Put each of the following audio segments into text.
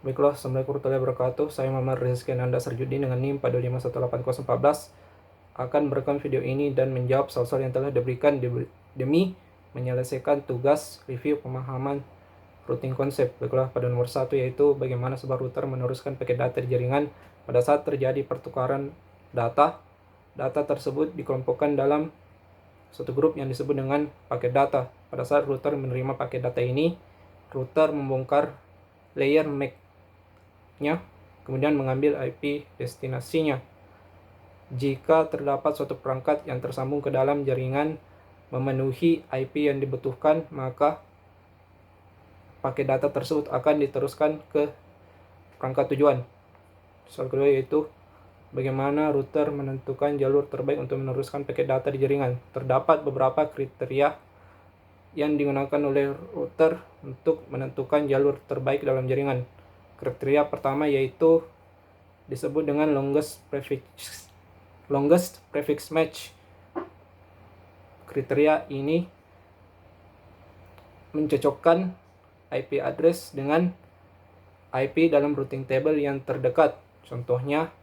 Baiklah, Assalamualaikum warahmatullahi wabarakatuh. Saya Muhammad Rizky Nanda Sarjudin dengan NIM pada 5188014 akan merekam video ini dan menjawab soal-soal yang telah diberikan demi menyelesaikan tugas review pemahaman routing konsep. Baiklah, pada nomor 1 yaitu bagaimana sebuah router meneruskan paket data di jaringan pada saat terjadi pertukaran data. Data tersebut dikelompokkan dalam suatu grup yang disebut dengan paket data. Pada saat router menerima paket data ini, router membongkar layer MAC-nya, kemudian mengambil IP destinasinya. Jika terdapat suatu perangkat yang tersambung ke dalam jaringan memenuhi IP yang dibutuhkan, maka paket data tersebut akan diteruskan ke perangkat tujuan. Soal kedua yaitu bagaimana router menentukan jalur terbaik untuk meneruskan paket data di jaringan. Terdapat beberapa kriteria yang digunakan oleh router untuk menentukan jalur terbaik dalam jaringan. Kriteria pertama yaitu disebut dengan longest prefix match. Kriteria ini mencocokkan IP address dengan IP dalam routing table yang terdekat. Contohnya,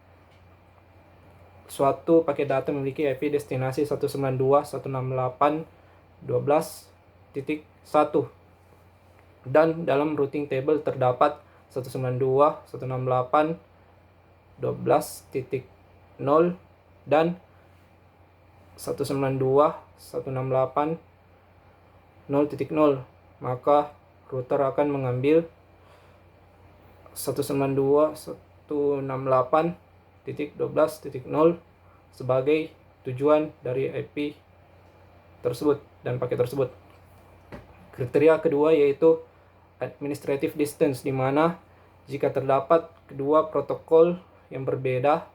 suatu paket data memiliki IP destinasi 192.168.12.1 dan dalam routing table terdapat 192.168.12.0 dan 192.168.0.0, maka router akan mengambil 192.168.12.0 sebagai tujuan dari IP tersebut dan paket tersebut. Kriteria kedua yaitu administrative distance, di mana jika terdapat kedua protokol yang berbeda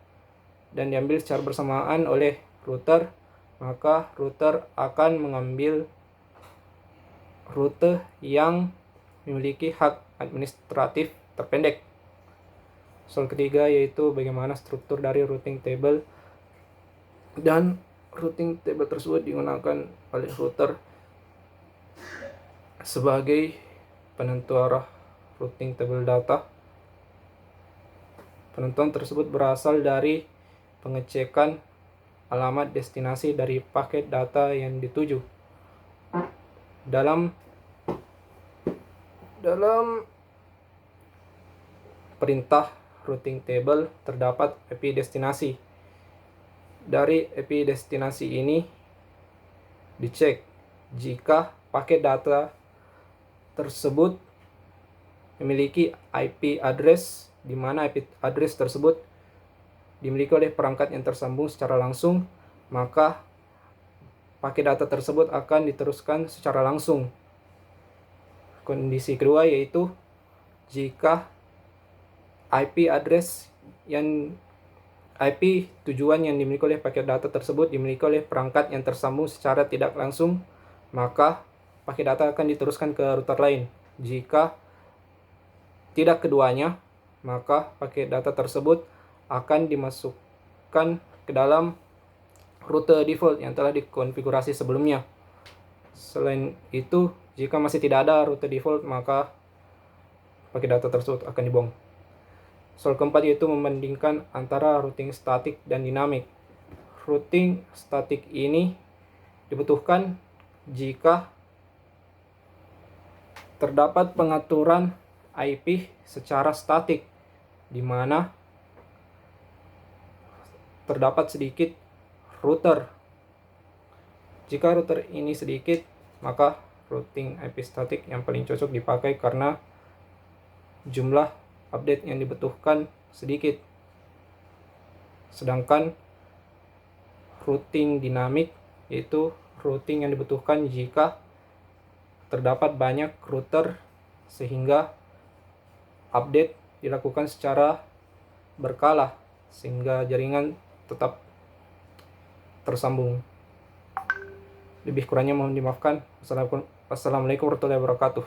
dan diambil secara bersamaan oleh router, maka router akan mengambil rute yang memiliki hak administratif terpendek. Soal ketiga yaitu bagaimana struktur dari routing table, dan routing table tersebut digunakan oleh router sebagai penentu arah routing table data. Penentuan tersebut berasal dari pengecekan alamat destinasi dari paket data yang dituju. Dalam perintah routing table terdapat IP destinasi. Dari IP destinasi ini dicek jika paket data tersebut memiliki IP address, di mana IP address tersebut dimiliki oleh perangkat yang tersambung secara langsung, maka paket data tersebut akan diteruskan secara langsung. Kondisi kedua yaitu jika IP tujuan yang dimiliki oleh paket data tersebut dimiliki oleh perangkat yang tersambung secara tidak langsung, maka paket data akan diteruskan ke router lain. Jika tidak keduanya, maka paket data tersebut akan dimasukkan ke dalam rute default yang telah dikonfigurasi sebelumnya. Selain itu, jika masih tidak ada rute default, maka paket data tersebut akan dibuang. Soal keempat yaitu membandingkan antara routing statik dan dinamik. Routing statik ini dibutuhkan jika terdapat pengaturan IP secara statik, di mana terdapat sedikit router. Jika router ini sedikit, maka routing IP statik yang paling cocok dipakai karena jumlah update yang dibutuhkan sedikit. Sedangkan routing dinamik yaitu routing yang dibutuhkan jika terdapat banyak router sehingga update dilakukan secara berkala sehingga jaringan tetap tersambung. Lebih kurangnya mohon dimaafkan. Wassalamualaikum warahmatullahi wabarakatuh.